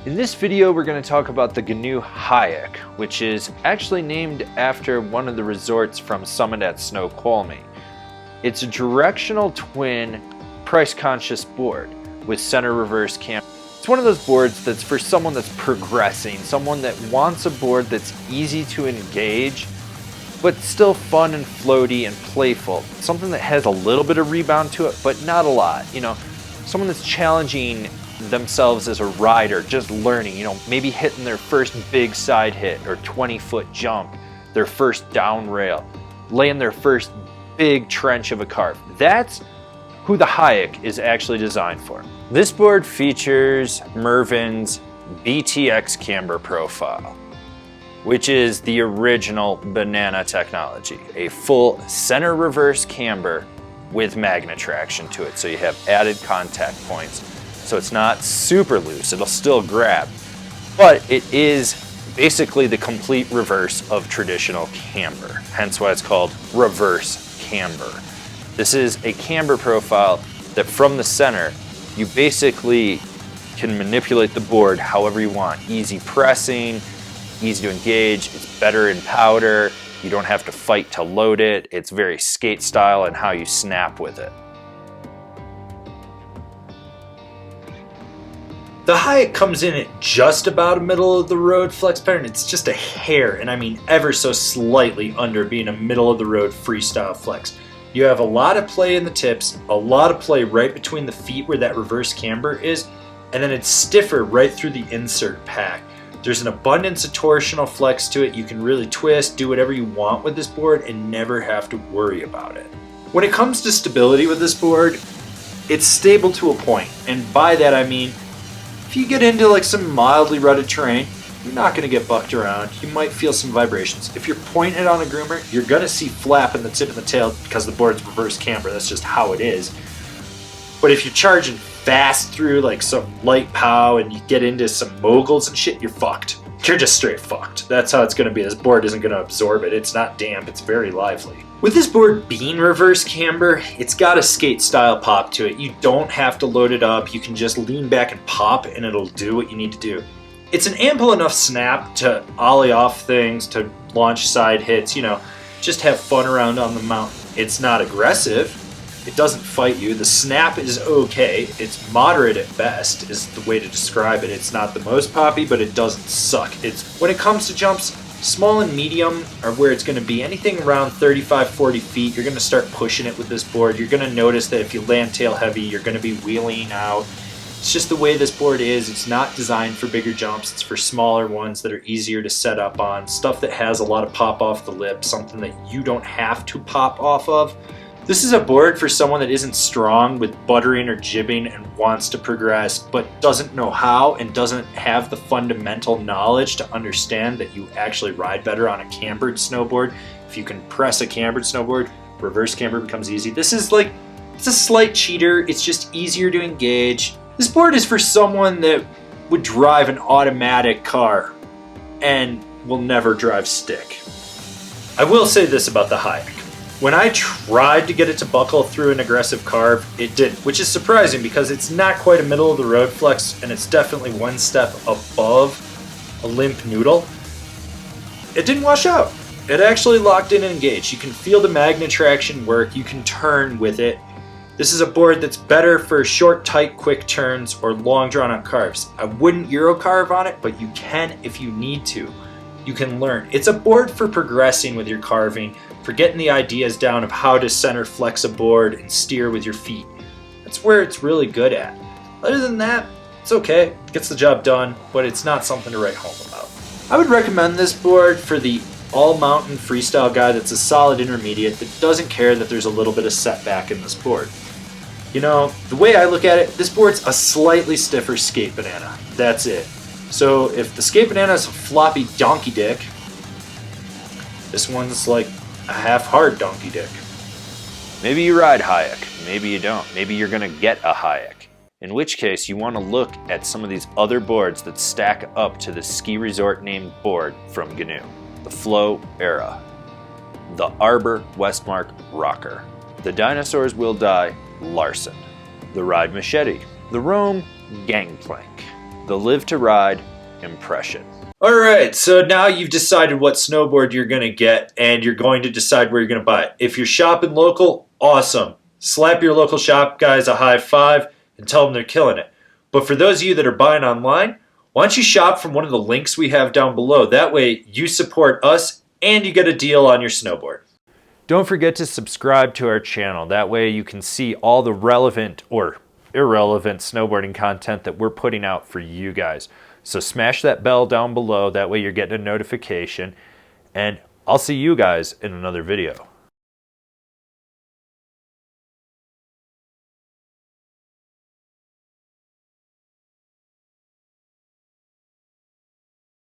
In this video, we're going to talk about the Gnu Hyak, which is actually named after one of the resorts from Summit at Snoqualmie. It's a directional twin, price-conscious board with center reverse camber. It's one of those boards that's for someone that's progressing, someone that wants a board that's easy to engage, but still fun and floaty and playful. Something that has a little bit of rebound to it, but not a lot. You know, someone that's challenging themselves as a rider, just learning, you know, maybe hitting their first big side hit or 20-foot jump, their first down rail, laying their first big trench of a carve. That's who the Hyak is actually designed for. This board features Mervin's BTX camber profile, which is the original banana technology, a full center reverse camber with magnet traction to it, so you have added contact points. So it's not super loose, it'll still grab, but it is basically the complete reverse of traditional camber, hence why it's called reverse camber. This is a camber profile that from the center, you basically can manipulate the board however you want. Easy pressing, easy to engage, it's better in powder, you don't have to fight to load it, it's very skate style and how you snap with it. The Hyak comes in at just about a middle of the road flex pattern. It's just a hair, and I mean ever so slightly under being a middle of the road freestyle flex. You have a lot of play in the tips, a lot of play right between the feet where that reverse camber is, and then it's stiffer right through the insert pack. There's an abundance of torsional flex to it. You can really twist, do whatever you want with this board and never have to worry about it. When it comes to stability with this board, it's stable to a point, and by that I mean if you get into like some mildly rutted terrain, you're not going to get bucked around. You might feel some vibrations. If you're pointing it on a groomer, you're going to see flap in the tip of the tail because the board's reverse camber. That's just how it is. But if you're charging fast through like some light pow and you get into some moguls and shit, you're fucked. You're just straight fucked. That's how it's going to be. This board isn't going to absorb it. It's not damp. It's very lively. With this board being reverse camber, it's got a skate style pop to it. You don't have to load it up. You can just lean back and pop and it'll do what you need to do. It's an ample enough snap to ollie off things, to launch side hits, you know, just have fun around on the mountain. It's not aggressive. It doesn't fight you. The snap is okay. It's moderate at best is the way to describe it. It's not the most poppy, but it doesn't suck. When it comes to jumps, small and medium are where it's going to be. Anything around 35-40 feet, you're going to start pushing it with this board. You're going to notice that if you land tail heavy, you're going to be wheeling out. It's just the way this board is. It's not designed for bigger jumps. It's for smaller ones that are easier to set up on. Stuff that has a lot of pop off the lip, something that you don't have to pop off of. This is a board for someone that isn't strong with buttering or jibbing and wants to progress, but doesn't know how and doesn't have the fundamental knowledge to understand that you actually ride better on a cambered snowboard. If you can press a cambered snowboard, reverse camber becomes easy. This is like, it's a slight cheater. It's just easier to engage. This board is for someone that would drive an automatic car and will never drive stick. I will say this about the Hyak. When I tried to get it to buckle through an aggressive carve, it didn't, which is surprising because it's not quite a middle of the road flex and it's definitely one step above a limp noodle. It didn't wash out. It actually locked in and engaged. You can feel the magnet traction work. You can turn with it. This is a board that's better for short, tight, quick turns or long drawn out carves. I wouldn't Euro carve on it, but you can if you need to. You can learn. It's a board for progressing with your carving, for getting the ideas down of how to center flex a board and steer with your feet. That's where it's really good at. Other than that, it's okay. It gets the job done, but it's not something to write home about. I would recommend this board for the all-mountain freestyle guy that's a solid intermediate that doesn't care that there's a little bit of setback in this board. You know, the way I look at it, this board's a slightly stiffer skate banana. That's it. So if the skate banana is a floppy donkey dick, this one's like a half-hard donkey dick. Maybe you ride Hyak, maybe you don't. Maybe you're gonna get a Hyak. In which case you wanna look at some of these other boards that stack up to the ski resort named board from Gnu. The Flow Era, the Arbor Westmark Rocker, the Dinosaurs Will Die Larson, the Ride Machete, the Rome Gangplank, the Live to Ride impression. All right, so now you've decided what snowboard you're going to get, and you're going to decide where you're going to buy it. If you're shopping local, awesome. Slap your local shop guys a high five and tell them they're killing it. But for those of you that are buying online, why don't you shop from one of the links we have down below? That way you support us and you get a deal on your snowboard. Don't forget to subscribe to our channel. That way you can see all the relevant or irrelevant snowboarding content that we're putting out for you guys. So smash that bell down below. That way you're getting a notification. And I'll see you guys in another video.